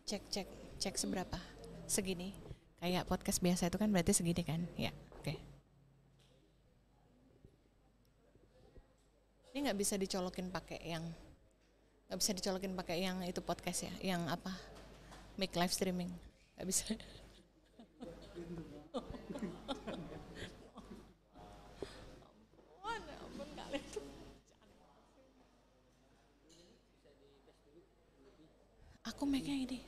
Cek cek cek seberapa? Segini. Kayak podcast biasa itu kan berarti segini kan? Ya, oke. Ini nggak bisa dicolokin pakai yang itu podcast ya, yang apa? Make live streaming. Nggak bisa. Ampun kalian tuh. Aku make-nya ini.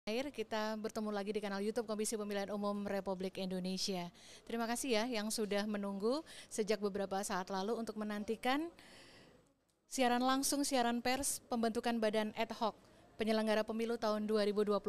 Akhir kita bertemu lagi di kanal YouTube Komisi Pemilihan Umum Republik Indonesia. Terima kasih ya yang sudah menunggu sejak beberapa saat lalu untuk menantikan siaran langsung siaran pers pembentukan badan ad hoc penyelenggara pemilu tahun 2024.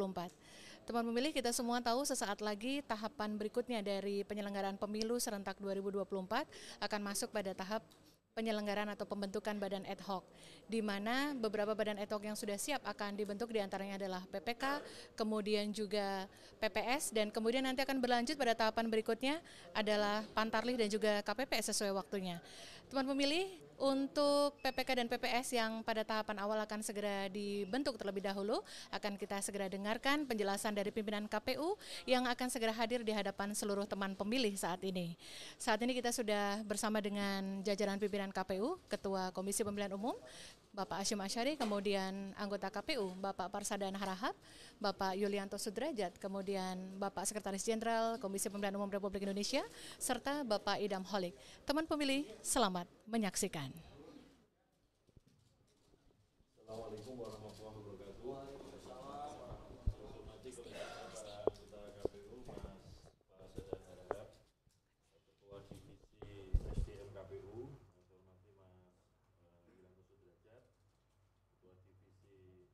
Teman pemilih, kita semua tahu sesaat lagi tahapan berikutnya dari penyelenggaraan pemilu serentak 2024 akan masuk pada tahap penyelenggaraan atau pembentukan badan ad hoc, di mana beberapa badan ad hoc yang sudah siap akan dibentuk, diantaranya adalah PPK, kemudian juga PPS, dan kemudian nanti akan berlanjut pada tahapan berikutnya adalah Pantarlih dan juga KPPS sesuai waktunya. Teman pemilih, untuk PPK dan PPS yang pada tahapan awal akan segera dibentuk terlebih dahulu, akan kita segera dengarkan penjelasan dari pimpinan KPU yang akan segera hadir di hadapan seluruh teman pemilih saat ini. Saat ini kita sudah bersama dengan jajaran pimpinan KPU, Ketua Komisi Pemilihan Umum, Bapak Hasyim Asyari, kemudian anggota KPU, Bapak Parsadan Harahap, Bapak Yulianto Sudrajat, kemudian Bapak Sekretaris Jenderal Komisi Pemilihan Umum Republik Indonesia, serta Bapak Idam Holik. Teman pemilih, selamat menyaksikan. Assalamualaikum warahmatullahi wabarakatuh. Ketua Divisi SDM KPU, hormati Mas Yulianto Sudrajat, Ketua Divisi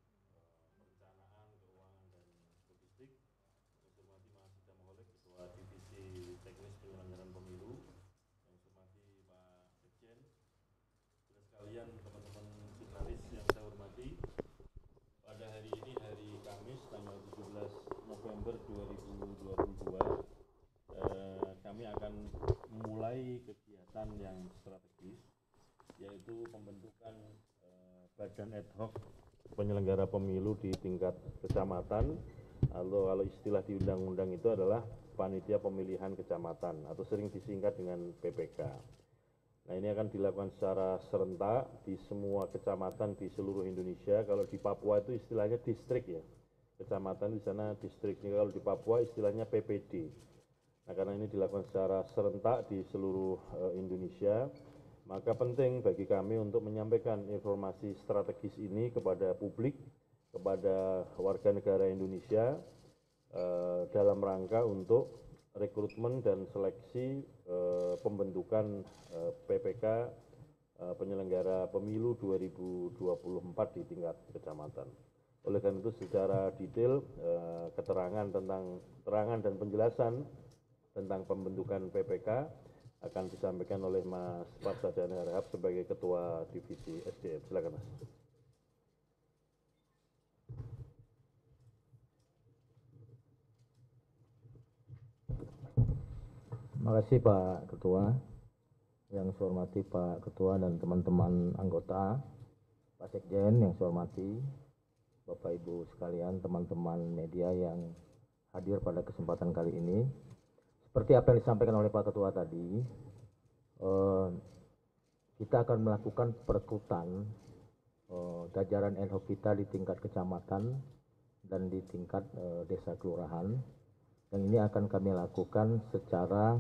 Perencanaan, Keuangan dan Logistik, hormati Mas Idam Holik, Ketua Divisi Teknis Penyelenggaraan Pemilu, yang hormati Pak Sekjen, sekalian teman-teman jurnalis yang saya hormati. Pada hari ini, hari Kamis tanggal 17 November 2022, kami akan memulai kegiatan yang strategis, yaitu pembentukan badan ad hoc penyelenggara pemilu di tingkat kecamatan, atau kalau istilah di undang-undang itu adalah panitia pemilihan kecamatan atau sering disingkat dengan PPK. Nah, ini akan dilakukan secara serentak di semua kecamatan di seluruh Indonesia. Kalau di Papua itu istilahnya distrik ya, kecamatan di sana distriknya. Kalau di Papua istilahnya PPD. Nah, karena ini dilakukan secara serentak di seluruh Indonesia, maka penting bagi kami untuk menyampaikan informasi strategis ini kepada publik, kepada warga negara Indonesia, dalam rangka untuk rekrutmen dan seleksi pembentukan PPK penyelenggara pemilu 2024 di tingkat kecamatan. Oleh karena itu secara detail keterangan dan penjelasan tentang pembentukan PPK akan disampaikan oleh Mas Parsadan Harahap sebagai Ketua Divisi SDM. Silakan Mas. Terima kasih Pak Ketua. Yang saya hormati Pak Ketua dan teman-teman anggota, Pak Sekjen yang saya hormati, Bapak Ibu sekalian, teman-teman media yang hadir pada kesempatan kali ini. Seperti apa yang disampaikan oleh Pak Ketua tadi, kita akan melakukan perekrutan jajaran ad hoc kita di tingkat kecamatan dan di tingkat desa kelurahan. Dan ini akan kami lakukan secara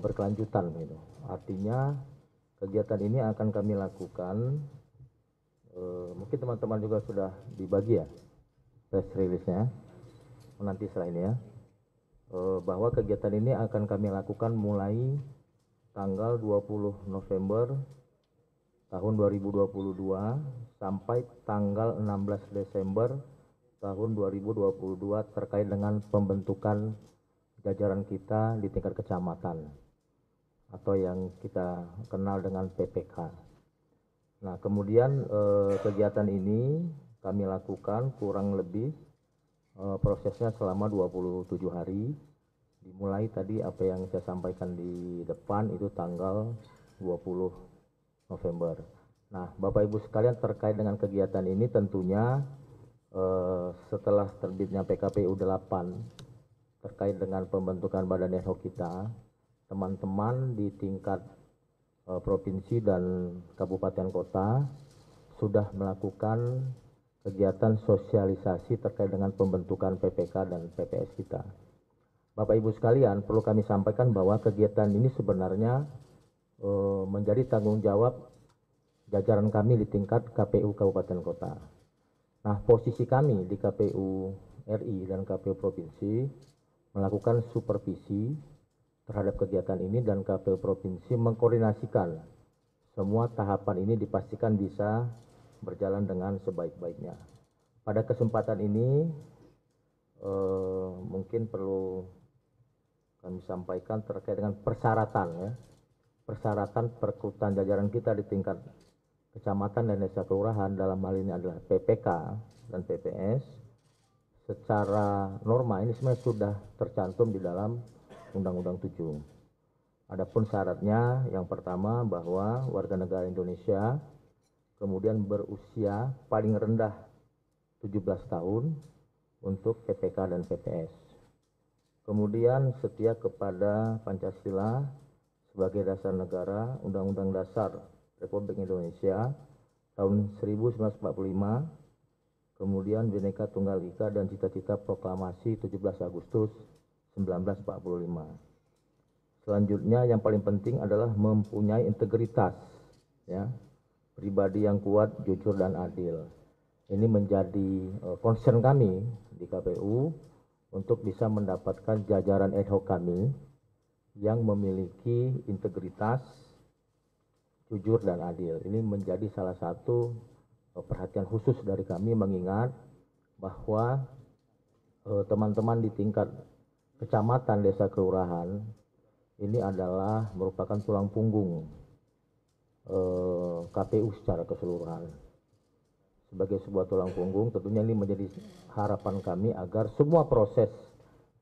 berkelanjutan gitu. Artinya kegiatan ini akan kami lakukan, mungkin teman-teman juga sudah dibagi ya press release-nya nanti setelah ini ya, bahwa kegiatan ini akan kami lakukan mulai tanggal 20 November tahun 2022 sampai tanggal 16 Desember tahun 2022 terkait dengan pembentukan jajaran kita di tingkat kecamatan atau yang kita kenal dengan PPK. Nah, kemudian kegiatan ini kami lakukan kurang lebih prosesnya selama 27 hari, dimulai tadi apa yang saya sampaikan di depan itu tanggal 20 November. Nah, Bapak Ibu sekalian, terkait dengan kegiatan ini tentunya setelah terbitnya PKPU 8 terkait dengan pembentukan badan ad hoc kita, teman-teman di tingkat provinsi dan kabupaten kota sudah melakukan kegiatan sosialisasi terkait dengan pembentukan PPK dan PPS kita. Bapak Ibu sekalian, perlu kami sampaikan bahwa kegiatan ini sebenarnya menjadi tanggung jawab jajaran kami di tingkat KPU Kabupaten Kota. Nah, posisi kami di KPU RI dan KPU Provinsi melakukan supervisi terhadap kegiatan ini, dan KPU Provinsi mengkoordinasikan semua tahapan ini dipastikan bisa berjalan dengan sebaik-baiknya. Pada kesempatan ini mungkin perlu kami sampaikan terkait dengan persyaratan ya. Persyaratan perekrutan jajaran kita di tingkat kecamatan dan desa kelurahan dalam hal ini adalah PPK dan PPS. Secara norma ini sebenarnya sudah tercantum di dalam Undang-Undang 7. Adapun syaratnya yang pertama bahwa warga negara Indonesia, kemudian berusia paling rendah 17 tahun untuk PPK dan PPS. Kemudian setia kepada Pancasila sebagai dasar negara, Undang-Undang Dasar Republik Indonesia tahun 1945, kemudian Bhinneka Tunggal Ika dan cita-cita proklamasi 17 Agustus 1945. Selanjutnya yang paling penting adalah mempunyai integritas, ya, pribadi yang kuat, jujur dan adil. Ini menjadi concern kami di KPU untuk bisa mendapatkan jajaran ad hoc kami yang memiliki integritas, jujur dan adil. Ini menjadi salah satu perhatian khusus dari kami, mengingat bahwa teman-teman di tingkat kecamatan, desa, kelurahan ini adalah merupakan tulang punggung KPU secara keseluruhan. Sebagai sebuah tulang punggung, tentunya ini menjadi harapan kami agar semua proses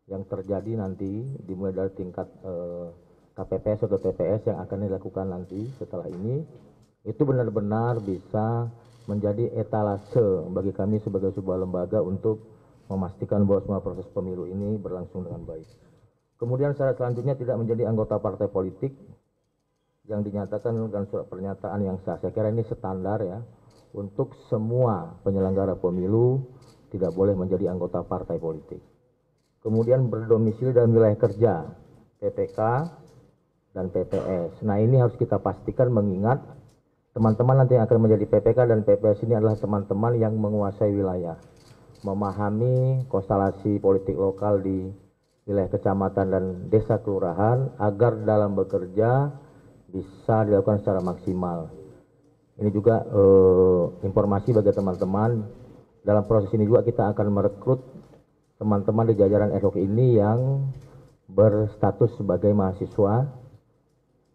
yang terjadi nanti dimulai dari tingkat KPPS atau TPS yang akan dilakukan nanti setelah ini, itu benar-benar bisa menjadi etalase bagi kami sebagai sebuah lembaga untuk memastikan bahwa semua proses pemilu ini berlangsung dengan baik. Kemudian syarat selanjutnya tidak menjadi anggota partai politik yang dinyatakan dengan surat pernyataan yang sah. Saya kira ini standar ya, untuk semua penyelenggara pemilu tidak boleh menjadi anggota partai politik. Kemudian berdomisili dalam wilayah kerja, PPK dan PPS. Nah ini harus kita pastikan, mengingat teman-teman nanti yang akan menjadi PPK dan PPS ini adalah teman-teman yang menguasai wilayah, memahami konstelasi politik lokal di wilayah kecamatan dan desa kelurahan agar dalam bekerja bisa dilakukan secara maksimal. Ini juga informasi bagi teman-teman, dalam proses ini juga kita akan merekrut teman-teman di jajaran ad hoc ini yang berstatus sebagai mahasiswa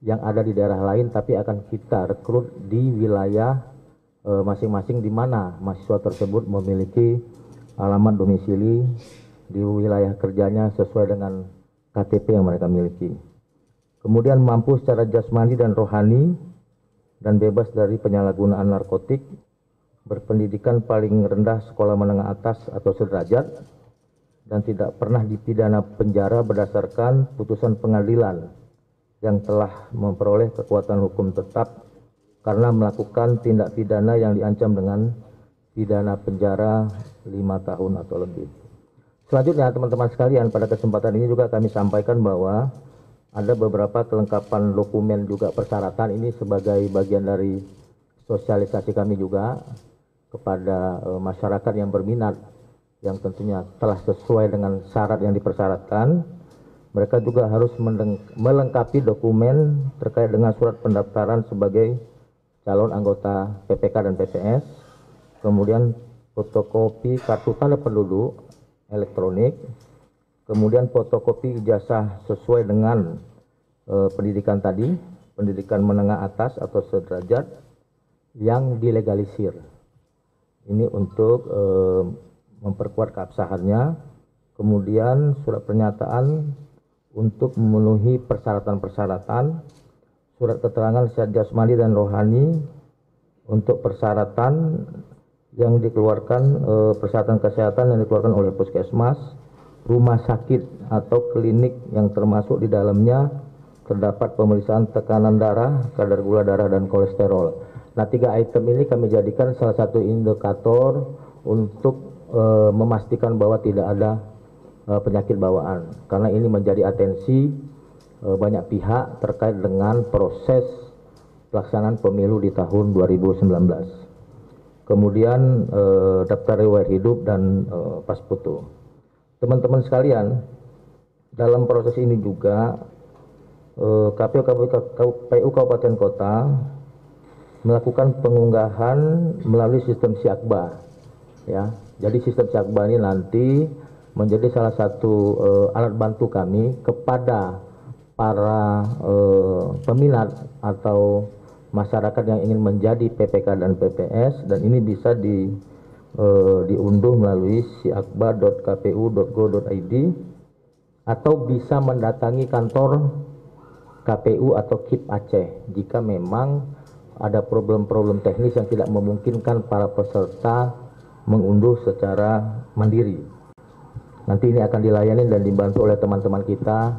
yang ada di daerah lain, tapi akan kita rekrut di wilayah masing-masing di mana mahasiswa tersebut memiliki alamat domisili di wilayah kerjanya sesuai dengan KTP yang mereka miliki. Kemudian mampu secara jasmani dan rohani dan bebas dari penyalahgunaan narkotik, berpendidikan paling rendah sekolah menengah atas atau sederajat, dan tidak pernah dipidana penjara berdasarkan putusan pengadilan yang telah memperoleh kekuatan hukum tetap karena melakukan tindak pidana yang diancam dengan pidana penjara 5 tahun atau lebih. Selanjutnya teman-teman sekalian, pada kesempatan ini juga kami sampaikan bahwa ada beberapa kelengkapan dokumen juga persyaratan ini sebagai bagian dari sosialisasi kami juga kepada masyarakat yang berminat, yang tentunya telah sesuai dengan syarat yang dipersyaratkan. Mereka juga harus melengkapi dokumen terkait dengan surat pendaftaran sebagai calon anggota PPK dan PPS, kemudian fotokopi kartu tanda penduduk elektronik, kemudian fotokopi ijazah sesuai dengan pendidikan tadi, pendidikan menengah atas atau sederajat yang dilegalisir. Ini untuk memperkuat keabsahannya. Kemudian surat pernyataan untuk memenuhi persyaratan-persyaratan, surat keterangan sehat jasmani dan rohani untuk persyaratan yang dikeluarkan, persyaratan kesehatan yang dikeluarkan oleh puskesmas, rumah sakit atau klinik yang termasuk di dalamnya terdapat pemeriksaan tekanan darah, kadar gula darah dan kolesterol. Nah, 3 item ini kami jadikan salah satu indikator untuk memastikan bahwa tidak ada penyakit bawaan, karena ini menjadi atensi banyak pihak terkait dengan proses pelaksanaan pemilu di tahun 2019. Kemudian daftar riwayat hidup dan pas foto. teman-teman sekalian, dalam proses ini juga KPU Kabupaten Kota melakukan pengunggahan melalui sistem Siakba, ya. Jadi sistem Siakba ini nanti menjadi salah satu alat bantu kami kepada para peminat atau masyarakat yang ingin menjadi PPK dan PPS, dan ini bisa diunduh melalui siakba.kpu.go.id atau bisa mendatangi kantor KPU atau KIP Aceh jika memang ada problem-problem teknis yang tidak memungkinkan para peserta mengunduh secara mandiri. Nanti ini akan dilayani dan dibantu oleh teman-teman kita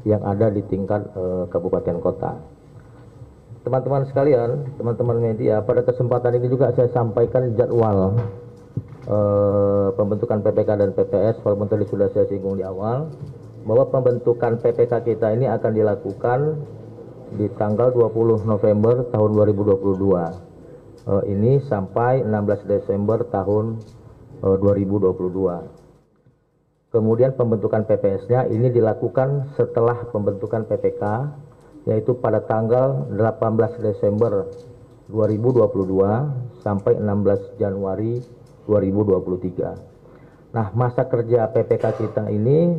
yang ada di tingkat kabupaten kota. Teman-teman sekalian, teman-teman media, pada kesempatan ini juga saya sampaikan jadwal pembentukan PPK dan PPS, walaupun tadi sudah saya singgung di awal, bahwa pembentukan PPK kita ini akan dilakukan di tanggal 20 November tahun 2022. Ini sampai 16 Desember tahun 2022. Kemudian pembentukan PPS-nya ini dilakukan setelah pembentukan PPK, yaitu pada tanggal 18 Desember 2022 sampai 16 Januari 2023. Nah, masa kerja PPK kita ini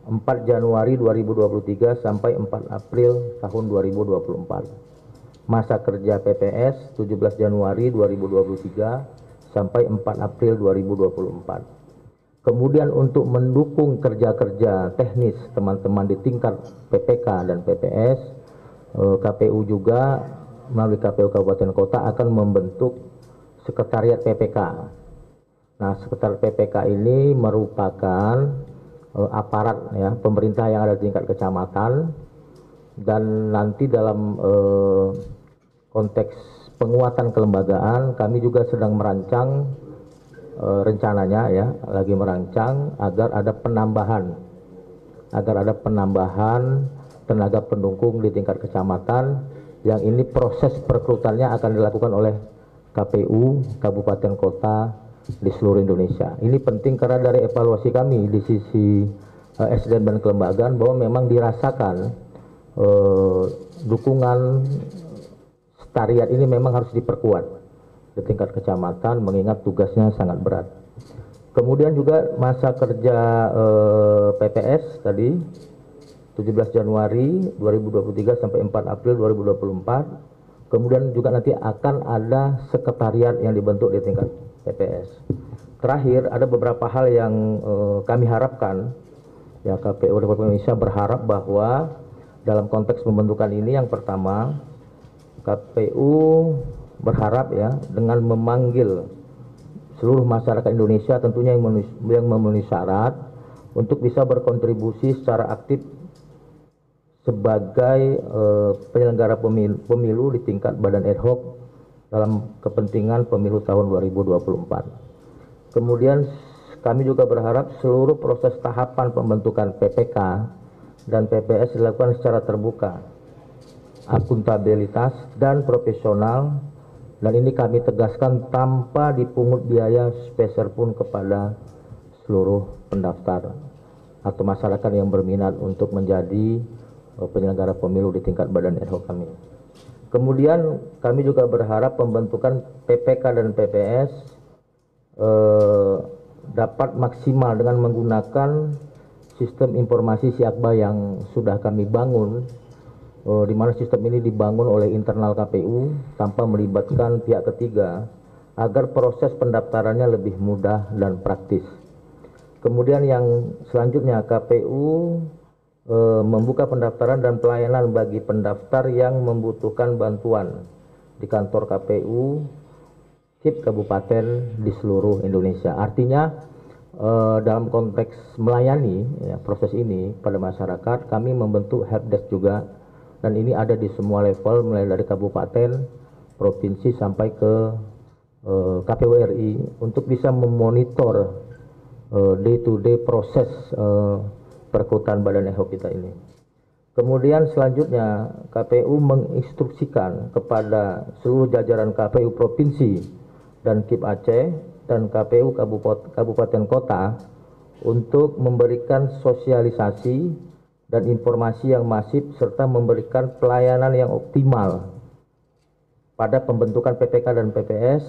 4 Januari 2023 sampai 4 April tahun 2024. Masa kerja PPS 17 Januari 2023 sampai 4 April 2024. Kemudian untuk mendukung kerja-kerja teknis teman-teman di tingkat PPK dan PPS, KPU juga melalui KPU Kabupaten Kota akan membentuk sekretariat PPK. Nah, sekretariat PPK ini merupakan aparat ya pemerintah yang ada di tingkat kecamatan, dan nanti dalam konteks penguatan kelembagaan kami juga sedang merancang rencananya ya, lagi merancang agar ada penambahan tenaga pendukung di tingkat kecamatan, yang ini proses perekrutannya akan dilakukan oleh KPU Kabupaten Kota di seluruh Indonesia. Ini penting karena dari evaluasi kami di sisi SDM dan kelembagaan bahwa memang dirasakan dukungan sekretariat ini memang harus diperkuat di tingkat kecamatan mengingat tugasnya sangat berat. Kemudian juga masa kerja PPS tadi 17 Januari 2023 sampai 4 April 2024. Kemudian juga nanti akan ada sekretariat yang dibentuk di tingkat PPS. Terakhir ada beberapa hal yang kami harapkan ya, KPU Republik Indonesia berharap bahwa dalam konteks pembentukan ini, yang pertama KPU berharap ya dengan memanggil seluruh masyarakat Indonesia tentunya yang memenuhi syarat untuk bisa berkontribusi secara aktif sebagai penyelenggara pemilu di tingkat badan ad hoc dalam kepentingan pemilu tahun 2024. Kemudian kami juga berharap seluruh proses tahapan pembentukan PPK dan PPS dilakukan secara terbuka, akuntabilitas dan profesional. Dan ini kami tegaskan tanpa dipungut biaya sepeser pun kepada seluruh pendaftar atau masyarakat yang berminat untuk menjadi penyelenggara pemilu di tingkat badan ad hoc kami. Kemudian kami juga berharap pembentukan PPK dan PPS dapat maksimal dengan menggunakan sistem informasi Siakba yang sudah kami bangun, di mana sistem ini dibangun oleh internal KPU tanpa melibatkan pihak ketiga agar proses pendaftarannya lebih mudah dan praktis. Kemudian yang selanjutnya KPU membuka pendaftaran dan pelayanan bagi pendaftar yang membutuhkan bantuan di kantor KPU KIP Kabupaten di seluruh Indonesia. Artinya dalam konteks melayani ya, proses ini pada masyarakat, kami membentuk helpdesk juga. Dan ini ada di semua level, mulai dari kabupaten, provinsi, sampai ke KPU RI untuk bisa memonitor day to day proses perekrutan badan ad hoc kita ini. Kemudian selanjutnya KPU menginstruksikan kepada seluruh jajaran KPU provinsi dan KIP Aceh dan KPU Kabupaten Kota untuk memberikan sosialisasi dan informasi yang masif serta memberikan pelayanan yang optimal pada pembentukan PPK dan PPS,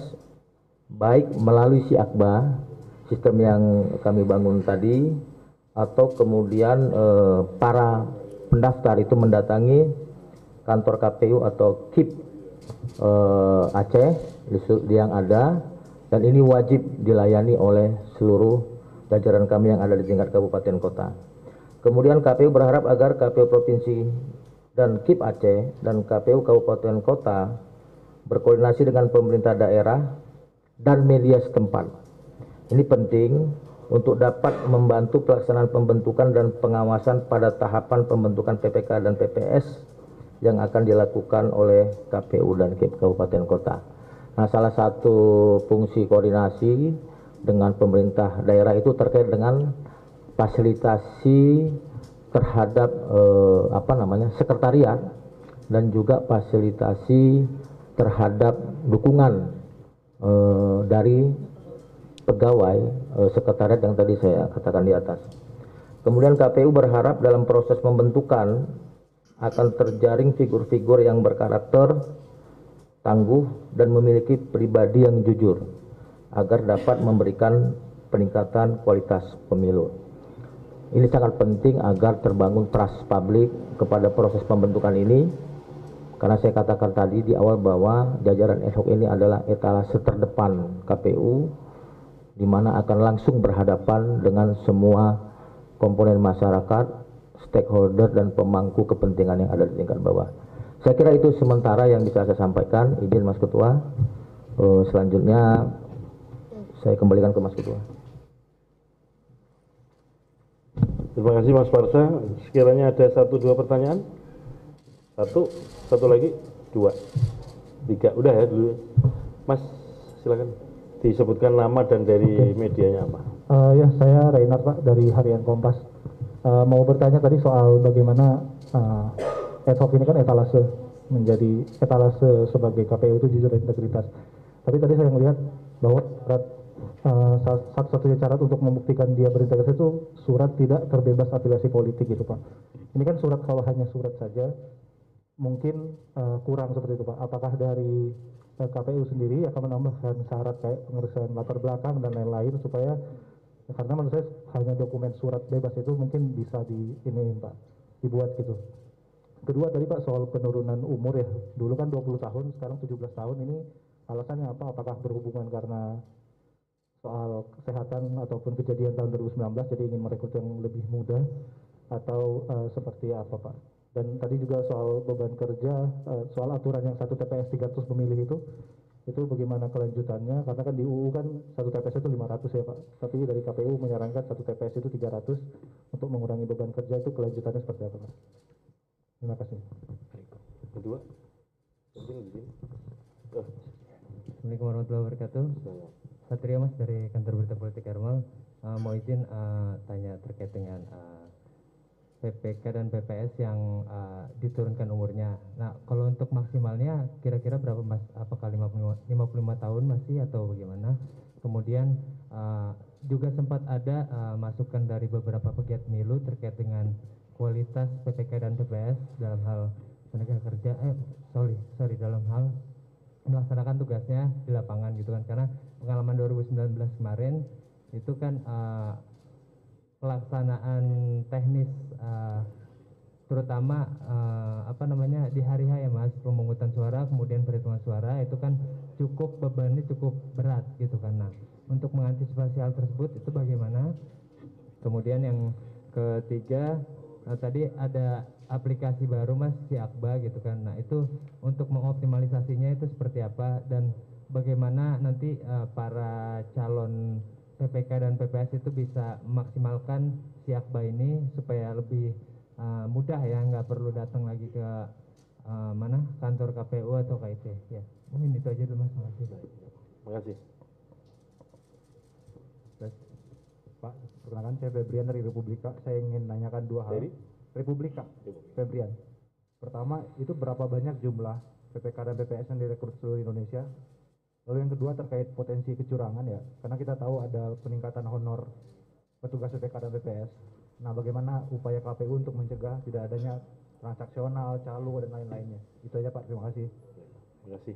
baik melalui Siakba, sistem yang kami bangun tadi, atau kemudian para pendaftar itu mendatangi kantor KPU atau KIP Aceh yang ada, dan ini wajib dilayani oleh seluruh jajaran kami yang ada di tingkat kabupaten kota. Kemudian KPU berharap agar KPU Provinsi dan KIP Aceh dan KPU Kabupaten Kota berkoordinasi dengan pemerintah daerah dan media setempat. Ini penting untuk dapat membantu pelaksanaan pembentukan dan pengawasan pada tahapan pembentukan PPK dan PPS yang akan dilakukan oleh KPU dan KIP Kabupaten Kota. Nah, salah satu fungsi koordinasi dengan pemerintah daerah itu terkait dengan fasilitasi terhadap sekretariat dan juga fasilitasi terhadap dukungan dari pegawai sekretariat yang tadi saya katakan di atas. Kemudian KPU berharap dalam proses pembentukan akan terjaring figur-figur yang berkarakter tangguh dan memiliki pribadi yang jujur agar dapat memberikan peningkatan kualitas pemilu. Ini sangat penting agar terbangun trust publik kepada proses pembentukan ini, karena saya katakan tadi di awal bahwa jajaran ad hoc ini adalah etalase terdepan KPU, di mana akan langsung berhadapan dengan semua komponen masyarakat, stakeholder, dan pemangku kepentingan yang ada di tingkat bawah. Saya kira itu sementara yang bisa saya sampaikan. Izin Mas Ketua. Selanjutnya saya kembalikan ke Mas Ketua. Terima kasih Mas Parsa. Sekiranya ada 1-2 pertanyaan. Satu lagi, 2, 3. Udah ya dulu. Mas, silakan. Disebutkan nama dan dari medianya apa. Ya, saya Reinhard Pak dari Harian Kompas. Mau bertanya tadi soal bagaimana ad hoc ini kan etalase, menjadi etalase sebagai KPU itu jujur dan integritas. Tapi tadi saya melihat bahwa satu-satunya syarat untuk membuktikan dia berintegritas itu surat tidak terbebas afiliasi politik gitu Pak. Ini kan surat, kalau hanya surat saja mungkin kurang seperti itu Pak. Apakah dari KPU sendiri akan menambahkan syarat kayak pemeriksaan latar belakang dan lain-lain supaya, karena menurut saya hanya dokumen surat bebas itu mungkin bisa dibuat gitu. Kedua tadi Pak soal penurunan umur ya, dulu kan 20 tahun, sekarang 17 tahun, ini alasannya apa? Apakah berhubungan karena soal kesehatan ataupun kejadian tahun 2019 jadi ingin merekrut yang lebih muda, atau seperti apa Pak? Dan tadi juga soal beban kerja, soal aturan yang 1 TPS 300 pemilih itu bagaimana kelanjutannya? Karena kan di UU kan 1 TPS itu 500 ya Pak, tapi dari KPU menyarankan 1 TPS itu 300 untuk mengurangi beban kerja, itu kelanjutannya seperti apa Pak? Terima kasih. Kedua, penting di sini. Assalamualaikum warahmatullahi wabarakatuh. Satria Mas dari Kantor Berita Politik Hermal. Mau izin tanya terkait dengan PPK dan PPS yang diturunkan umurnya. Nah, kalau untuk maksimalnya kira-kira berapa Mas? Apakah 55 tahun masih atau bagaimana? Kemudian juga sempat ada masukan dari beberapa pegiat pemilu terkait dengan kualitas PPK dan PPS dalam hal tenaga kerja, dalam hal melaksanakan tugasnya di lapangan gitu kan, karena pengalaman 2019 kemarin itu kan pelaksanaan teknis terutama di hari H ya Mas, pemungutan suara kemudian perhitungan suara itu kan bebannya cukup berat gitu kan. Nah, untuk mengantisipasi hal tersebut itu bagaimana? Kemudian yang ketiga, tadi ada aplikasi baru Mas, Siakba gitu kan. Nah, itu untuk mengoptimalisasinya itu seperti apa, dan bagaimana nanti para calon PPK dan PPS itu bisa memaksimalkan Siakba ini supaya lebih mudah ya, nggak perlu datang lagi ke kantor KPU atau KIT ya. Mungkin itu aja dulu Mas. Makasih. Makasih. Pak, perkenalkan saya Febrian dari Republika. Saya ingin nanyakan 2 hal. Dari? Republika. Febrian. Pertama, itu berapa banyak jumlah PPK dan PPS yang direkrut seluruh Indonesia? Lalu yang kedua terkait potensi kecurangan ya, karena kita tahu ada peningkatan honor petugas PPK dan PPS. Nah, bagaimana upaya KPU untuk mencegah tidak adanya transaksional, calo, dan lain-lainnya? Itu aja Pak, terima kasih. Terima kasih.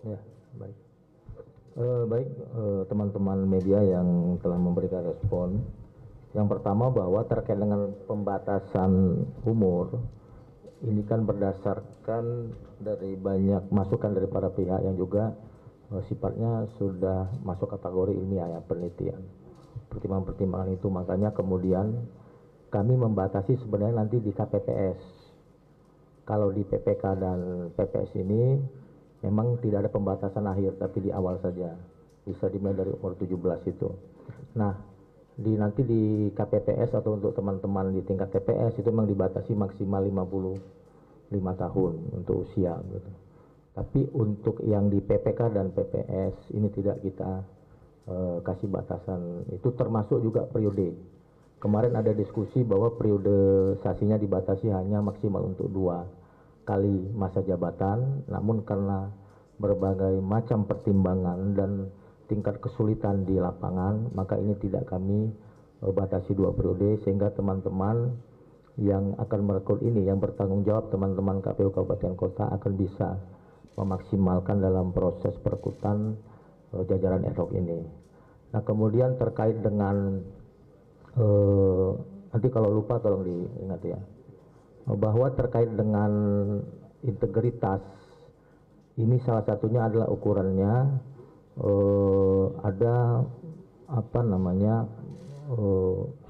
Ya, baik. Baik, teman-teman media yang telah memberikan respon. Yang pertama bahwa terkait dengan pembatasan umur, ini kan berdasarkan dari banyak masukan dari para pihak yang juga sifatnya sudah masuk kategori ilmiah ya, penelitian. Pertimbangan-pertimbangan itu makanya kemudian kami membatasi sebenarnya nanti di KPPS. Kalau di PPK dan PPS ini memang tidak ada pembatasan akhir, tapi di awal saja. Bisa dimulai dari umur 17 itu. Nah, nanti di KPPS atau untuk teman-teman di tingkat TPS itu memang dibatasi maksimal 55 tahun untuk usia. Gitu. Tapi untuk yang di PPK dan PPS ini tidak kita kasih batasan. Itu termasuk juga periode. Kemarin ada diskusi bahwa periodisasinya dibatasi hanya maksimal untuk 2 kali masa jabatan, namun karena berbagai macam pertimbangan dan tingkat kesulitan di lapangan, maka ini tidak kami batasi 2 periode, sehingga teman-teman yang akan merekrut ini, yang bertanggung jawab teman-teman KPU Kabupaten Kota akan bisa memaksimalkan dalam proses perekrutan jajaran ad hoc ini. Nah, kemudian terkait dengan nanti kalau lupa tolong diingat ya, bahwa terkait dengan integritas ini salah satunya adalah ukurannya ada apa namanya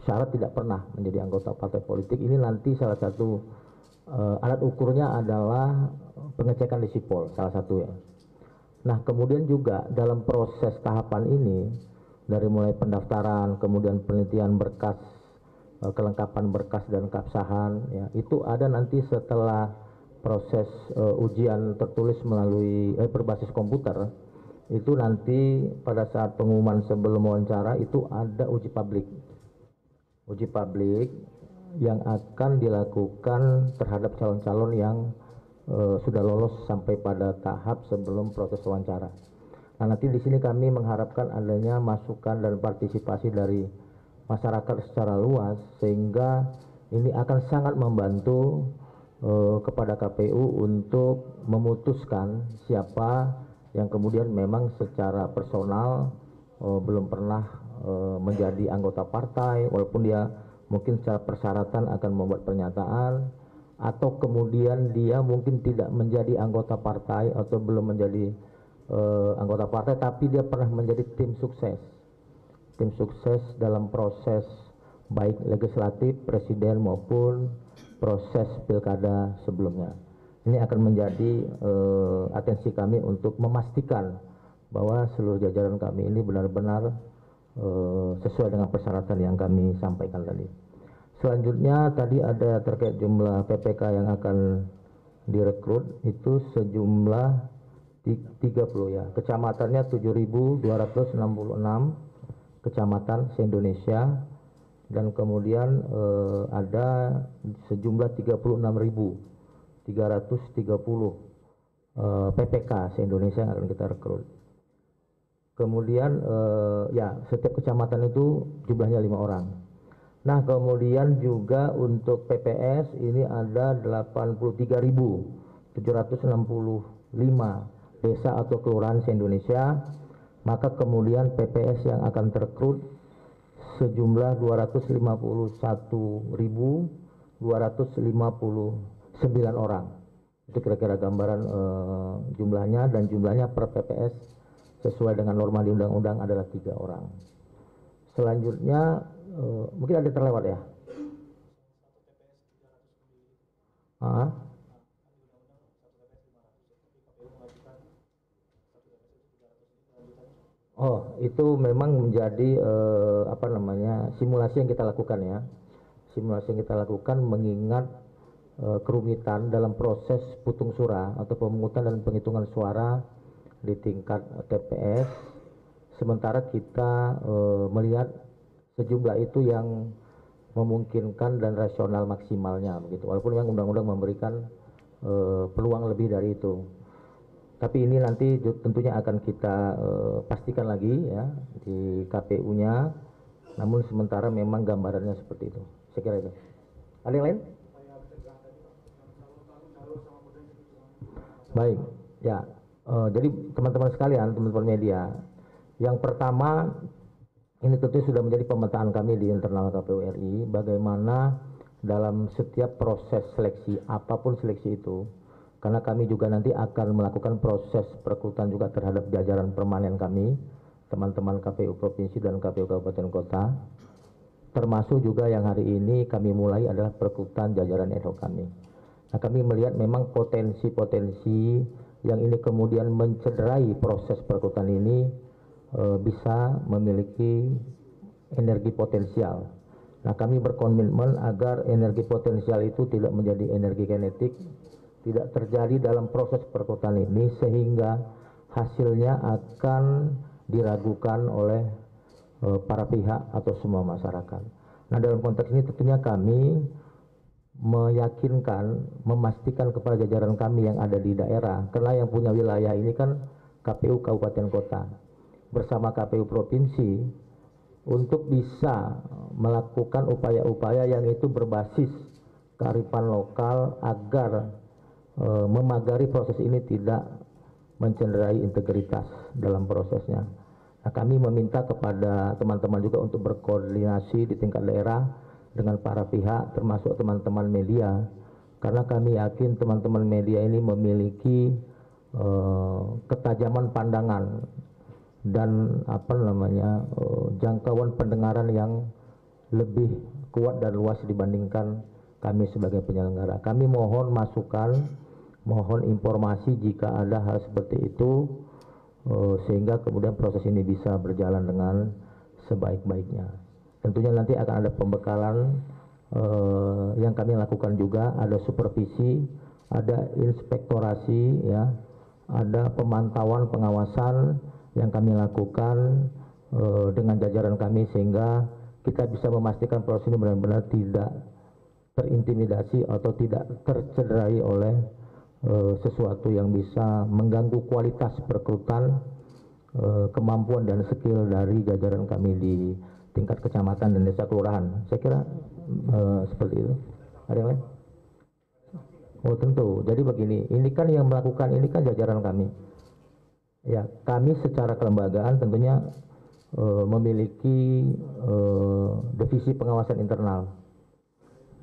syarat tidak pernah menjadi anggota partai politik. Ini nanti salah satu alat ukurnya adalah pengecekan di Sipol, salah satu ya. Nah, kemudian juga dalam proses tahapan ini dari mulai pendaftaran, kemudian penelitian berkas, kelengkapan berkas dan keabsahan ya, itu ada nanti setelah proses ujian tertulis melalui berbasis komputer, itu nanti pada saat pengumuman sebelum wawancara itu ada uji publik yang akan dilakukan terhadap calon-calon yang sudah lolos sampai pada tahap sebelum proses wawancara. Nah, nanti di sini kami mengharapkan adanya masukan dan partisipasi dari masyarakat secara luas, sehingga ini akan sangat membantu kepada KPU untuk memutuskan siapa yang kemudian memang secara personal belum pernah menjadi anggota partai, walaupun dia mungkin secara persyaratan akan membuat pernyataan, atau kemudian dia mungkin tidak menjadi anggota partai atau belum menjadi anggota partai, tapi dia pernah menjadi tim sukses dalam proses baik legislatif, presiden maupun proses pilkada sebelumnya. Ini akan menjadi atensi kami untuk memastikan bahwa seluruh jajaran kami ini benar-benar sesuai dengan persyaratan yang kami sampaikan tadi. Selanjutnya tadi ada terkait jumlah PPK yang akan direkrut itu sejumlah 30 ya. Kecamatannya 7.266 kecamatan se-Indonesia, dan kemudian ada sejumlah 36.330 PPK se-Indonesia yang akan kita rekrut. Kemudian ya setiap kecamatan itu jumlahnya 5 orang. Nah, kemudian juga untuk PPS ini ada 83.765 desa atau kelurahan se-Indonesia, maka kemudian PPS yang akan terekrut sejumlah 251.259 orang. Itu kira-kira gambaran jumlahnya, dan jumlahnya per PPS sesuai dengan norma di undang-undang adalah 3 orang. Selanjutnya mungkin ada terlewat ya. Oh, itu memang menjadi simulasi yang kita lakukan ya. Simulasi yang kita lakukan mengingat kerumitan dalam proses putung suara atau pemungutan dan penghitungan suara di tingkat TPS, sementara kita melihat sejumlah itu yang memungkinkan dan rasional maksimalnya begitu, walaupun memang undang-undang memberikan peluang lebih dari itu. Tapi ini nanti tentunya akan kita pastikan lagi ya di KPU-nya. Namun sementara memang gambarannya seperti itu. Saya kira itu. Ada yang lain? Baik, ya. Jadi teman-teman sekalian, teman-teman media, yang pertama ini tentu sudah menjadi pemetaan kami di internal KPU RI, bagaimana dalam setiap proses seleksi, apapun seleksi itu, karena kami juga nanti akan melakukan proses perekrutan juga terhadap jajaran permanen kami, teman-teman KPU Provinsi dan KPU Kabupaten Kota, termasuk juga yang hari ini kami mulai adalah perekrutan jajaran ad hoc kami. Nah, kami melihat memang potensi-potensi yang ini kemudian mencederai proses perekrutan ini bisa memiliki energi potensial. Nah, kami berkomitmen agar energi potensial itu tidak menjadi energi kinetik, tidak terjadi dalam proses perekrutan ini sehingga hasilnya akan diragukan oleh para pihak atau semua masyarakat. Nah, dalam konteks ini tentunya kami meyakinkan, memastikan kepada jajaran kami yang ada di daerah, karena yang punya wilayah ini kan KPU Kabupaten Kota bersama KPU Provinsi, untuk bisa melakukan upaya-upaya yang itu berbasis kearifan lokal agar memagari proses ini tidak mencederai integritas dalam prosesnya. Nah, kami meminta kepada teman-teman juga untuk berkoordinasi di tingkat daerah dengan para pihak termasuk teman-teman media, karena kami yakin teman-teman media ini memiliki ketajaman pandangan dan jangkauan pendengaran yang lebih kuat dan luas dibandingkan kami sebagai penyelenggara. Kami mohon masukan, mohon informasi jika ada hal seperti itu, sehingga kemudian proses ini bisa berjalan dengan sebaik-baiknya. Tentunya nanti akan ada pembekalan yang kami lakukan juga, ada supervisi, ada inspektorasi, ya, ada pemantauan pengawasan yang kami lakukan dengan jajaran kami, sehingga kita bisa memastikan proses ini benar-benar tidak terintimidasi atau tidak tercederai oleh sesuatu yang bisa mengganggu kualitas perekrutan, kemampuan dan skill dari jajaran kami di tingkat kecamatan dan desa kelurahan. Saya kira seperti itu. Ada yang lain? Oh tentu. Jadi begini, ini kan yang melakukan ini kan jajaran kami. Ya, kami secara kelembagaan tentunya memiliki divisi pengawasan internal,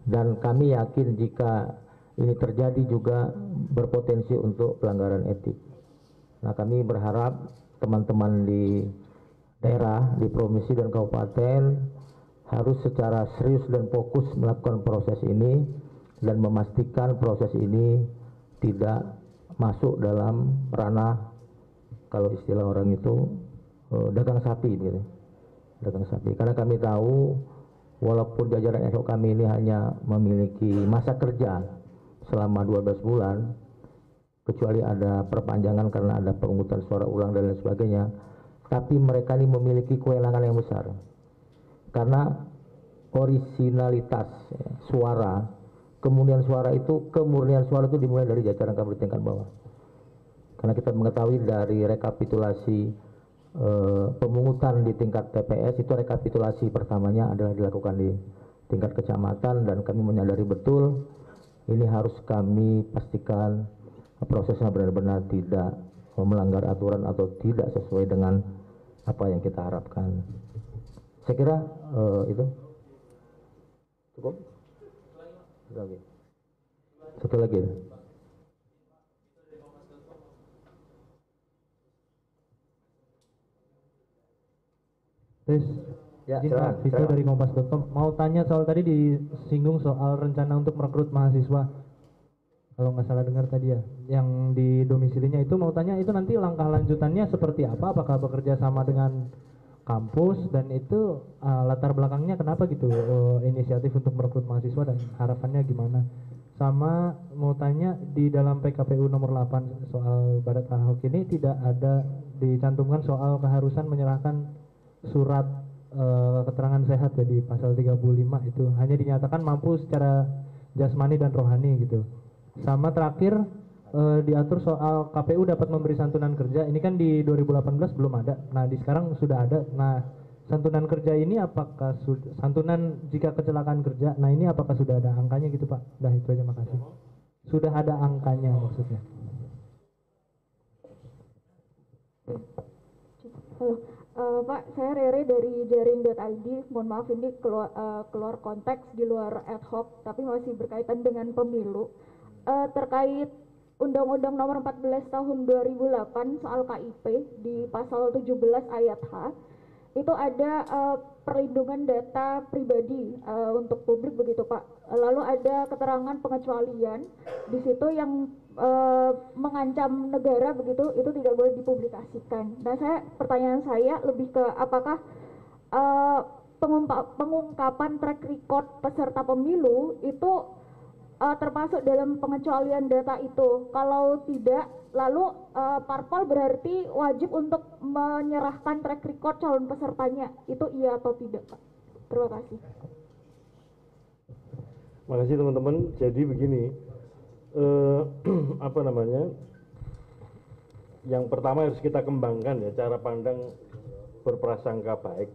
dan kami yakin jika ini terjadi juga berpotensi untuk pelanggaran etik. Nah, kami berharap teman-teman di daerah, di provinsi dan kabupaten harus secara serius dan fokus melakukan proses ini dan memastikan proses ini tidak masuk dalam ranah, kalau istilah orang itu, dagang sapi gitu. Dagang sapi. Karena kami tahu walaupun jajaran ad hoc kami ini hanya memiliki masa kerja selama 12 bulan, kecuali ada perpanjangan karena ada pemungutan suara ulang dan lain sebagainya, tapi mereka ini memiliki kewenangan yang besar. Karena originalitas suara, kemurnian suara itu dimulai dari jajaran kami di tingkat bawah. Karena kita mengetahui dari rekapitulasi pemungutan di tingkat TPS itu, rekapitulasi pertamanya adalah dilakukan di tingkat kecamatan, dan kami menyadari betul ini harus kami pastikan prosesnya benar-benar tidak melanggar aturan atau tidak sesuai dengan apa yang kita harapkan. Saya kira itu cukup. Satu lagi. Ya, Vito dari Kompas.com. Mau tanya soal tadi disinggung soal rencana untuk merekrut mahasiswa. Kalau nggak salah dengar tadi ya, yang di domisilinya itu, mau tanya itu nanti langkah lanjutannya seperti apa? Apakah bekerja sama dengan kampus, dan itu latar belakangnya kenapa gitu inisiatif untuk merekrut mahasiswa dan harapannya gimana? Sama mau tanya, di dalam PKPU nomor 8 soal Barat Ahok ini tidak ada dicantumkan soal keharusan menyerahkan surat keterangan sehat ya di pasal 35 itu, hanya dinyatakan mampu secara jasmani dan rohani gitu. Sama terakhir diatur soal KPU dapat memberi santunan kerja, ini kan di 2018 belum ada, nah di sekarang sudah ada. Nah santunan kerja ini apakah santunan jika kecelakaan kerja, nah ini apakah sudah ada angkanya gitu Pak? Udah itu aja, makasih. Sudah ada angkanya maksudnya. Halo, Pak, saya Rere dari jaring.id. Mohon maaf ini keluar konteks, di luar ad hoc, tapi masih berkaitan dengan pemilu. Terkait Undang-Undang Nomor 14 Tahun 2008 soal KIP di pasal 17 ayat H, itu ada perlindungan data pribadi untuk publik begitu Pak. Lalu ada keterangan pengecualian di situ yang mengancam negara begitu, itu tidak boleh dipublikasikan. Nah pertanyaan saya lebih ke apakah pengungkapan track record peserta pemilu itu termasuk dalam pengecualian data itu. Kalau tidak, lalu parpol berarti wajib untuk menyerahkan track record calon pesertanya. Itu iya atau tidak, Pak? Terima kasih. Makasih teman-teman. Jadi begini, apa namanya? Yang pertama harus kita kembangkan ya cara pandang berprasangka baik.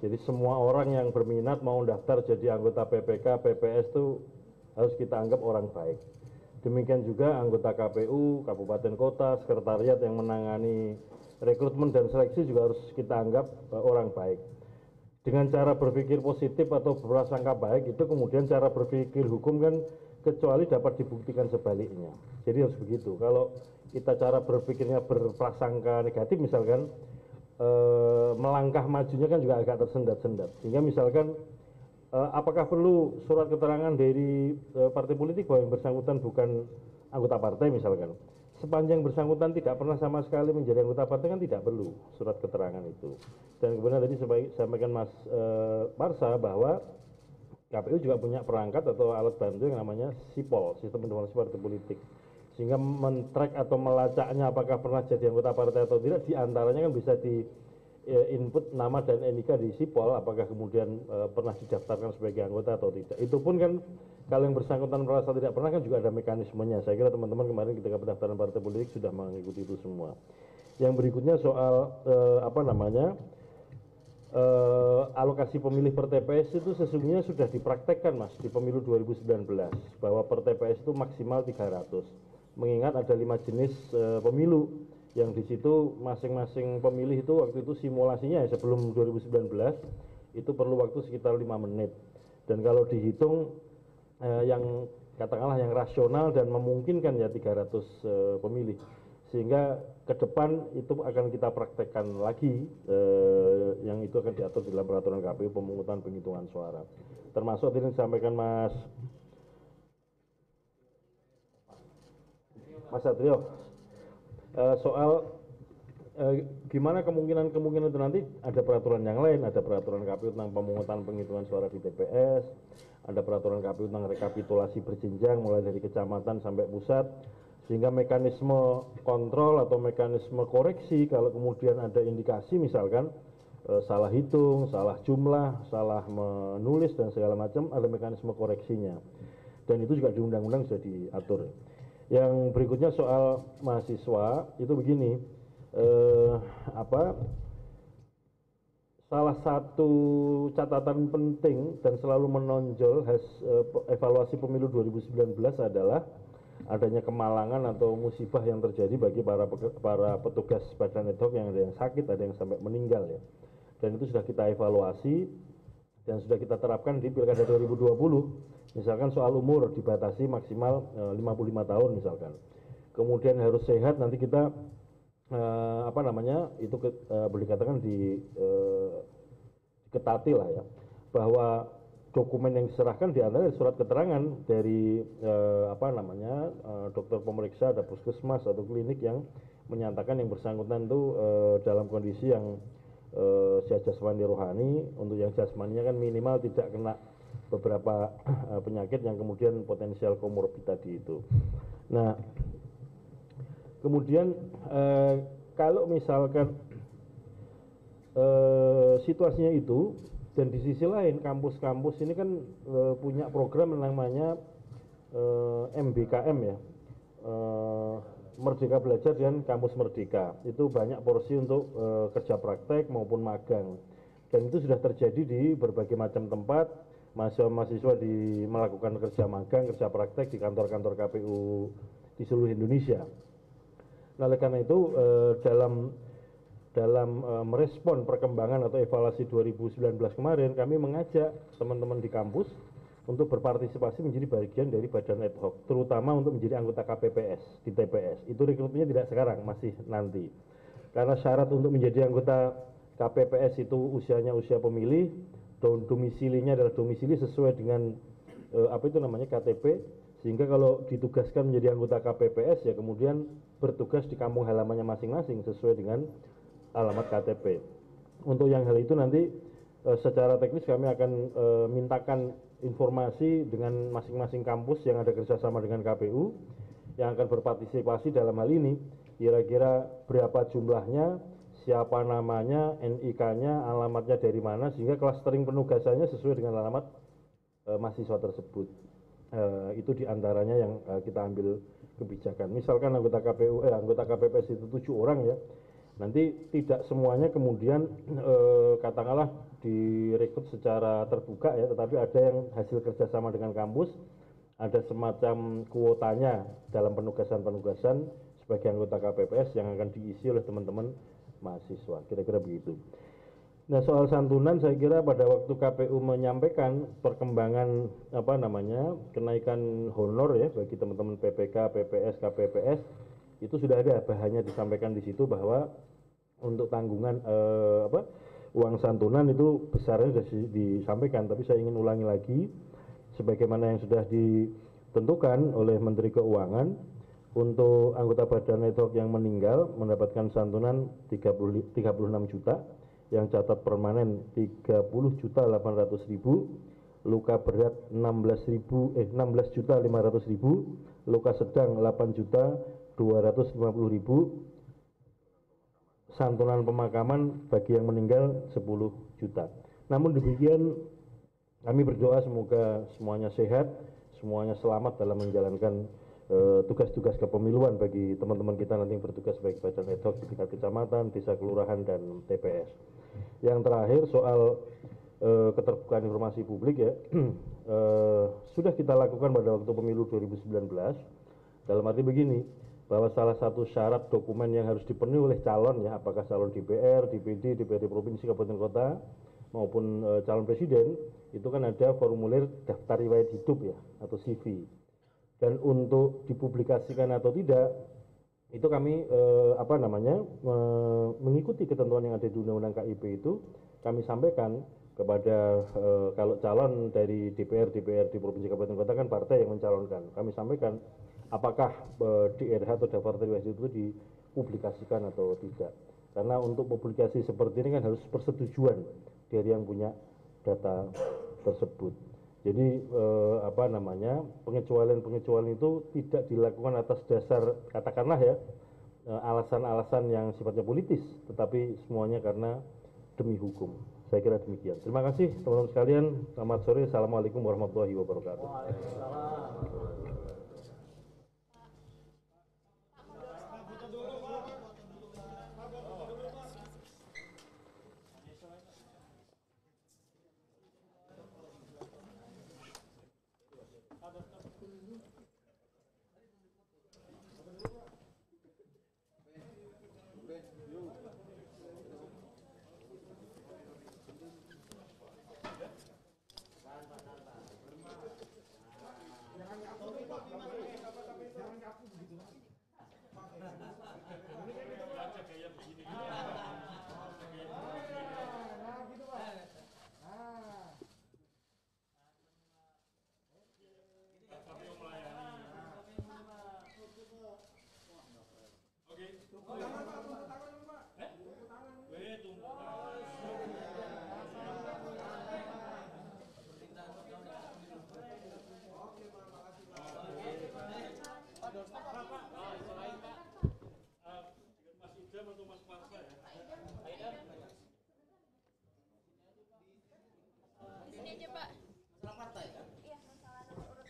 Jadi semua orang yang berminat mau daftar jadi anggota PPK, PPS itu harus kita anggap orang baik. Demikian juga anggota KPU, kabupaten kota, sekretariat yang menangani rekrutmen dan seleksi juga harus kita anggap orang baik. Dengan cara berpikir positif atau berprasangka baik itu kemudian cara berpikir hukum kan kecuali dapat dibuktikan sebaliknya. Jadi harus begitu. Kalau kita cara berpikirnya berprasangka negatif misalkan melangkah majunya kan juga agak tersendat-sendat. Sehingga misalkan apakah perlu surat keterangan dari partai politik bahwa yang bersangkutan bukan anggota partai misalkan. Sepanjang bersangkutan tidak pernah sama sekali menjadi anggota partai kan tidak perlu surat keterangan itu. Dan kemudian tadi sampaikan Mas Marsa bahwa KPU juga punya perangkat atau alat bantu yang namanya SIPOL, Sistem Informasi Partai Politik. Sehingga men-track atau melacaknya apakah pernah jadi anggota partai atau tidak, diantaranya kan bisa di input nama dan NIK di SIPOL, apakah kemudian pernah didaftarkan sebagai anggota atau tidak. Itu pun kan kalau yang bersangkutan merasa tidak pernah kan juga ada mekanismenya. Saya kira teman-teman kemarin ketika pendaftaran partai politik sudah mengikuti itu semua. Yang berikutnya soal alokasi pemilih per TPS itu sesungguhnya sudah dipraktekkan Mas di pemilu 2019 bahwa per TPS itu maksimal 300. Mengingat ada 5 jenis pemilu yang di situ masing-masing pemilih itu waktu itu simulasinya ya, sebelum 2019 itu perlu waktu sekitar 5 menit. Dan kalau dihitung yang katakanlah yang rasional dan memungkinkan ya 300 pemilih. Sehingga ke depan itu akan kita praktekkan lagi yang itu akan diatur dalam peraturan KPU pemungutan penghitungan suara. Termasuk tadi yang disampaikan Mas Satrio soal gimana kemungkinan itu nanti ada peraturan yang lain, ada peraturan KPU tentang pemungutan penghitungan suara di TPS, ada peraturan KPU tentang rekapitulasi berjenjang mulai dari kecamatan sampai pusat, sehingga mekanisme kontrol atau mekanisme koreksi kalau kemudian ada indikasi misalkan salah hitung, salah jumlah, salah menulis dan segala macam, ada mekanisme koreksinya. Dan itu juga di undang-undang sudah diatur. Yang berikutnya soal mahasiswa itu begini, salah satu catatan penting dan selalu menonjol evaluasi pemilu 2019 adalah adanya kemalangan atau musibah yang terjadi bagi para petugas badan ad hoc yang ada yang sakit, ada yang sampai meninggal ya. Dan itu sudah kita evaluasi dan sudah kita terapkan di Pilkada 2020. Misalkan soal umur dibatasi maksimal 55 tahun misalkan. Kemudian harus sehat, nanti kita itu boleh dikatakan diketati lah ya, bahwa dokumen yang diserahkan diantara surat keterangan dari dokter pemeriksa, ada puskesmas atau klinik yang menyatakan yang bersangkutan itu dalam kondisi yang sehat jasmani rohani. Untuk yang jasmaninya kan minimal tidak kena beberapa penyakit yang kemudian potensial komorbid tadi itu. Nah, kemudian kalau misalkan situasinya itu, dan di sisi lain kampus-kampus ini kan punya program yang namanya MBKM ya, Merdeka Belajar dan Kampus Merdeka. Itu banyak porsi untuk kerja praktek maupun magang, dan itu sudah terjadi di berbagai macam tempat. Mahasiswa melakukan kerja magang, kerja praktek di kantor-kantor KPU di seluruh Indonesia. Nah, oleh karena itu dalam merespon perkembangan atau evaluasi 2019 kemarin, kami mengajak teman-teman di kampus untuk berpartisipasi menjadi bagian dari badan ad hoc, terutama untuk menjadi anggota KPPS di TPS. Itu rekrutmennya tidak sekarang, masih nanti. Karena syarat untuk menjadi anggota KPPS itu usianya usia pemilih, domisilinya adalah domisili sesuai dengan KTP, sehingga kalau ditugaskan menjadi anggota KPPS ya kemudian bertugas di kampung halamannya masing-masing sesuai dengan alamat KTP. Untuk yang hal itu nanti secara teknis kami akan mintakan informasi dengan masing-masing kampus yang ada kerjasama dengan KPU yang akan berpartisipasi dalam hal ini, kira-kira berapa jumlahnya, siapa namanya, NIK-nya, alamatnya dari mana, sehingga clustering penugasannya sesuai dengan alamat mahasiswa tersebut. Itu diantaranya yang kita ambil kebijakan. Misalkan anggota KPPS itu 7 orang ya, nanti tidak semuanya kemudian katakanlah direkrut secara terbuka ya, tetapi ada yang hasil kerjasama dengan kampus, ada semacam kuotanya dalam penugasan-penugasan sebagai anggota KPPS yang akan diisi oleh teman-teman mahasiswa, kira-kira begitu. Nah, soal santunan saya kira pada waktu KPU menyampaikan perkembangan kenaikan honor ya bagi teman-teman PPK, PPS, KPPS, itu sudah ada bahannya disampaikan di situ bahwa untuk tanggungan uang santunan itu besarnya sudah disampaikan, tapi saya ingin ulangi lagi sebagaimana yang sudah ditentukan oleh Menteri Keuangan. Untuk anggota badan ad hoc yang meninggal mendapatkan santunan 36 juta, yang catat permanen 30.800.000, luka berat 16.500.000, luka sedang 8.250.000, santunan pemakaman bagi yang meninggal 10 juta. Namun demikian kami berdoa semoga semuanya sehat, semuanya selamat dalam menjalankan tugas-tugas kepemiluan bagi teman-teman kita nanti yang bertugas sebagai badan ad hoc di tingkat kecamatan, desa, kelurahan, dan TPS. Yang terakhir soal keterbukaan informasi publik ya, sudah kita lakukan pada waktu pemilu 2019, dalam arti begini, bahwa salah satu syarat dokumen yang harus dipenuhi oleh calon ya, apakah calon DPR, DPD, DPRD provinsi, kabupaten kota, maupun calon presiden, itu kan ada formulir daftar riwayat hidup ya, atau CV. Dan untuk dipublikasikan atau tidak, itu kami mengikuti ketentuan yang ada di Undang-Undang KIP itu, kami sampaikan kepada kalau calon dari DPR, DPRD provinsi, kabupaten kota kan partai yang mencalonkan, kami sampaikan apakah DRH atau daftar riwayat hidup itu dipublikasikan atau tidak. Karena untuk publikasi seperti ini kan harus persetujuan dari yang punya data tersebut. Jadi pengecualian itu tidak dilakukan atas dasar katakanlah ya alasan-alasan yang sifatnya politis, tetapi semuanya karena demi hukum. Saya kira demikian. Terima kasih teman-teman sekalian. Selamat sore. Assalamualaikum warahmatullahi wabarakatuh. Oke. aja Pak. Masalah partai kan? Iya, masalah nomor urut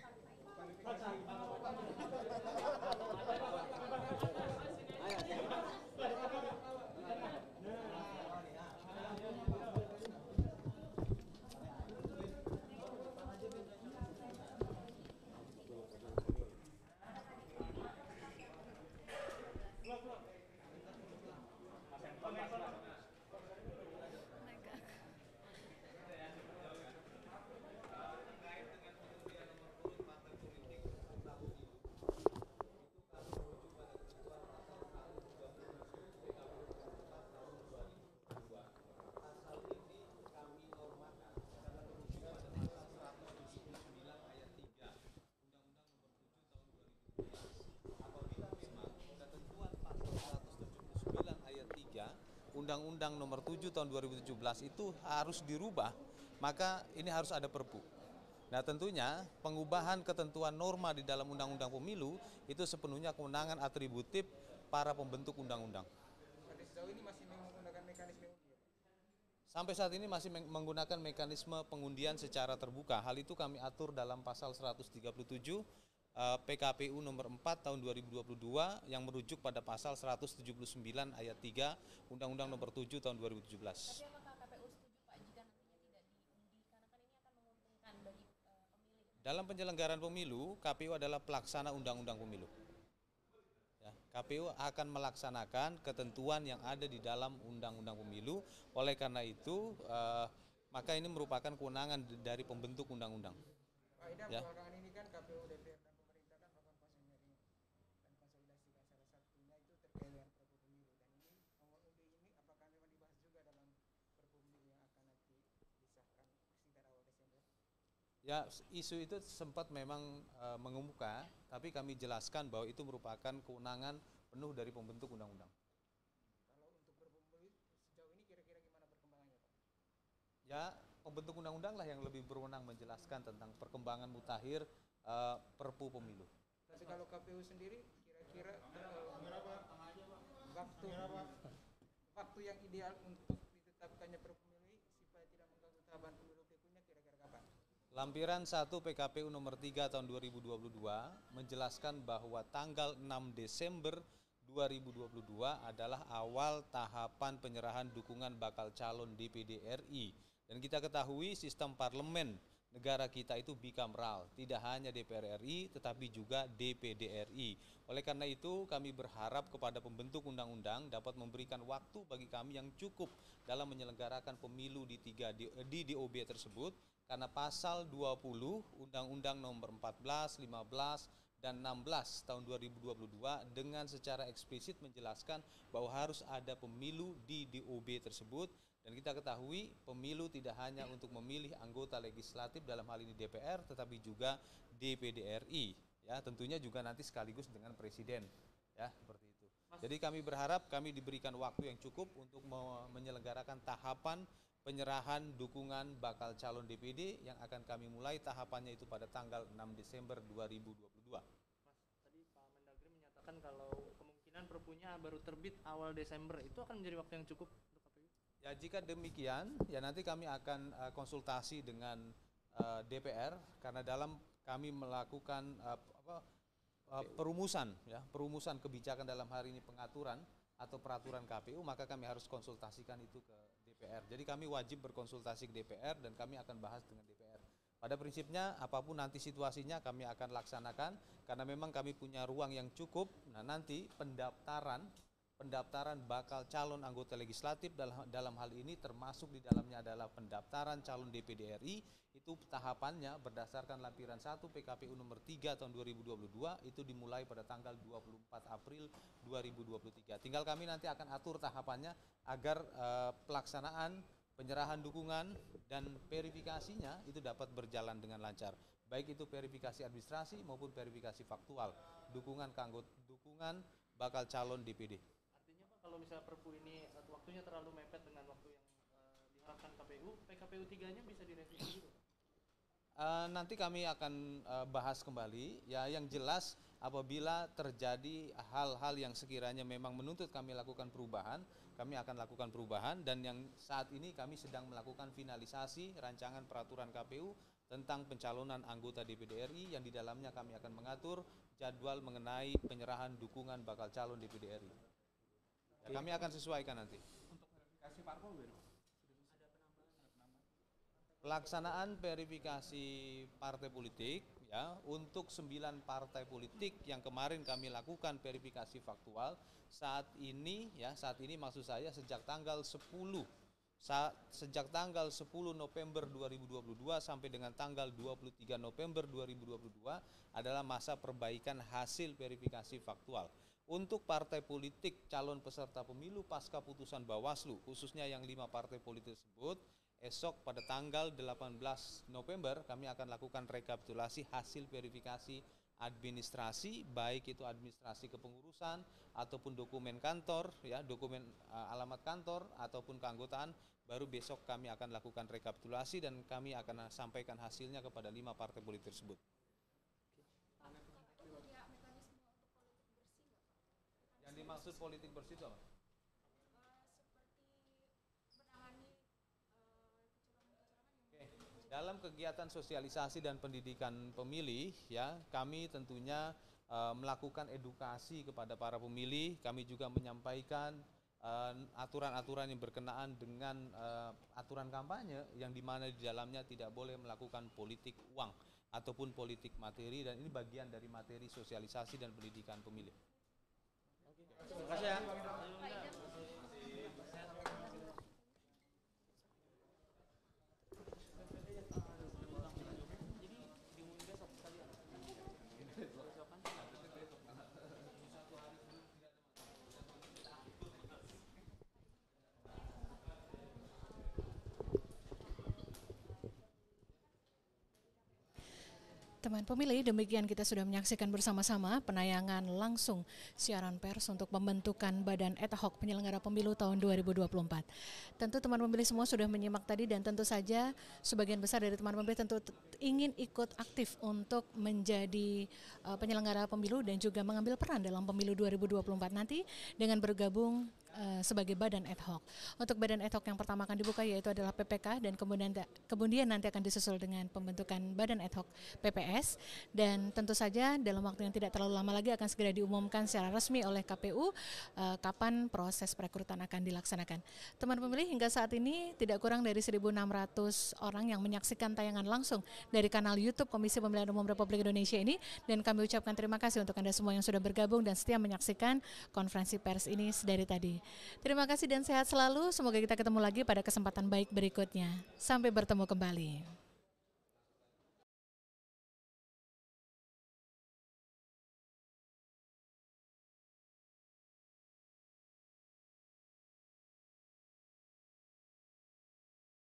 Undang-Undang Nomor 7 Tahun 2017 itu harus dirubah, maka ini harus ada Perpu. Nah, tentunya pengubahan ketentuan norma di dalam Undang-Undang Pemilu itu sepenuhnya kewenangan atributif para pembentuk undang-undang. Sejauh ini masih menggunakan mekanisme undi? Sampai saat ini masih menggunakan mekanisme pengundian secara terbuka. Hal itu kami atur dalam pasal 137 PKPU nomor 4 tahun 2022 yang merujuk pada pasal 179 ayat 3 Undang-Undang nomor 7 tahun 2017. Tapi apakah KPU setuju Pak jika nantinya tidak diundi karena kan ini akan menguntungkan bagi pemilih? Dalam penyelenggaraan pemilu, KPU adalah pelaksana Undang-Undang Pemilu. Ya, KPU akan melaksanakan ketentuan yang ada di dalam Undang-Undang Pemilu. Oleh karena itu, maka ini merupakan kewenangan dari pembentuk undang-undang. Pak Idam, Ya. belakangan ini kan KPU, DPR, dan pemerintah kan melakukan konsolidasi dan konsolidasi, salah satunya itu terkait dengan Perpu Pemilu. Dan ini nomor undi ini apakah memang dibahas juga dalam Perpu Pemilu yang akan nanti disahkan sekitar awal Desember? Ya, isu itu sempat memang mengemuka, tapi kami jelaskan bahwa itu merupakan kewenangan penuh dari pembentuk undang-undang. Kalau untuk Perpu Pemilu sejauh ini kira-kira gimana perkembangannya, Pak? Ya, pembentuk undang-undang lah yang lebih berwenang menjelaskan tentang perkembangan mutakhir Perpu Pemilu. Tapi kalau KPU sendiri kira-kira waktu yang ideal untuk ditetapkannya Perpu Pemilu supaya tidak mengganggu tahapan pemilu berikutnya kira-kira kapan? Lampiran 1 PKPU nomor 3 tahun 2022 menjelaskan bahwa tanggal 6 Desember 2022 adalah awal tahapan penyerahan dukungan bakal calon DPD RI. Dan kita ketahui sistem parlemen negara kita itu bikameral, tidak hanya DPR RI tetapi juga DPD RI. Oleh karena itu kami berharap kepada pembentuk undang-undang dapat memberikan waktu bagi kami yang cukup dalam menyelenggarakan pemilu di DOB tersebut, karena pasal 20 Undang-Undang nomor 14, 15, dan 16 tahun 2022 dengan secara eksplisit menjelaskan bahwa harus ada pemilu di DOB tersebut. Dan kita ketahui pemilu tidak hanya untuk memilih anggota legislatif dalam hal ini DPR, tetapi juga DPD RI. Ya, tentunya juga nanti sekaligus dengan presiden. Ya, seperti itu. Jadi kami berharap kami diberikan waktu yang cukup untuk menyelenggarakan tahapan penyerahan dukungan bakal calon DPD yang akan kami mulai tahapannya itu pada tanggal 6 Desember 2022. Mas, tadi Pak Mendagri menyatakan kalau kemungkinan perpunya baru terbit awal Desember, itu akan menjadi waktu yang cukup untuk KPU? Ya, jika demikian, ya nanti kami akan konsultasi dengan DPR, karena dalam kami melakukan perumusan kebijakan dalam hari ini pengaturan atau peraturan KPU, maka kami harus konsultasikan itu ke DPR. Jadi kami wajib berkonsultasi ke DPR dan kami akan bahas dengan DPR. Pada prinsipnya apapun nanti situasinya kami akan laksanakan karena memang kami punya ruang yang cukup. Nah, nanti pendaftaran bakal calon anggota legislatif dalam hal ini termasuk di dalamnya adalah pendaftaran calon DPD RI, itu tahapannya berdasarkan lampiran 1 PKPU nomor 3 tahun 2022 itu dimulai pada tanggal 24 April 2023. Tinggal kami nanti akan atur tahapannya agar pelaksanaan penyerahan dukungan dan verifikasinya itu dapat berjalan dengan lancar. Baik itu verifikasi administrasi maupun verifikasi faktual dukungan bakal calon DPD. Kalau misalnya Perpu ini waktunya terlalu mepet dengan waktu yang diharapkan KPU, PKPU 3-nya bisa direvisi juga? Nanti kami akan bahas kembali. Ya, yang jelas apabila terjadi hal-hal yang sekiranya memang menuntut kami lakukan perubahan, kami akan lakukan perubahan, dan yang saat ini kami sedang melakukan finalisasi rancangan peraturan KPU tentang pencalonan anggota DPD RI yang di dalamnya kami akan mengatur jadwal mengenai penyerahan dukungan bakal calon DPD RI. Ya, kami akan sesuaikan nanti. Untuk verifikasi parpol bagaimana? Pelaksanaan verifikasi partai politik ya untuk 9 partai politik yang kemarin kami lakukan verifikasi faktual saat ini maksud saya sejak tanggal 10 November 2022 sampai dengan tanggal 23 November 2022 adalah masa perbaikan hasil verifikasi faktual. Untuk partai politik calon peserta pemilu pasca putusan Bawaslu, khususnya yang 5 partai politik tersebut, esok pada tanggal 18 November kami akan lakukan rekapitulasi hasil verifikasi administrasi, baik itu administrasi kepengurusan ataupun dokumen kantor, ya dokumen alamat kantor ataupun keanggotaan. Baru besok kami akan lakukan rekapitulasi dan kami akan sampaikan hasilnya kepada 5 partai politik tersebut. Yang dimaksud politik bersih itu apa? Dalam kegiatan sosialisasi dan pendidikan pemilih, ya kami tentunya melakukan edukasi kepada para pemilih. Kami juga menyampaikan aturan-aturan yang berkenaan dengan aturan kampanye yang dimana di dalamnya tidak boleh melakukan politik uang ataupun politik materi, dan ini bagian dari materi sosialisasi dan pendidikan pemilih. Terima kasih ya. Teman pemilih, demikian kita sudah menyaksikan bersama-sama penayangan langsung siaran pers untuk pembentukan Badan Ad Hoc Penyelenggara Pemilu tahun 2024. Tentu teman pemilih semua sudah menyimak tadi, dan tentu saja sebagian besar dari teman pemilih tentu ingin ikut aktif untuk menjadi penyelenggara pemilu dan juga mengambil peran dalam pemilu 2024 nanti dengan bergabung sebagai badan ad hoc. Untuk badan ad hoc yang pertama akan dibuka yaitu adalah PPK, dan kemudian nanti akan disusul dengan pembentukan badan ad hoc PPS, dan tentu saja dalam waktu yang tidak terlalu lama lagi akan segera diumumkan secara resmi oleh KPU kapan proses perekrutan akan dilaksanakan. Teman pemilih, hingga saat ini tidak kurang dari 1.600 orang yang menyaksikan tayangan langsung dari kanal YouTube Komisi Pemilihan Umum Republik Indonesia ini, dan kami ucapkan terima kasih untuk Anda semua yang sudah bergabung dan setia menyaksikan konferensi pers ini sedari tadi. Terima kasih dan sehat selalu. Semoga kita ketemu lagi pada kesempatan baik berikutnya. Sampai bertemu kembali.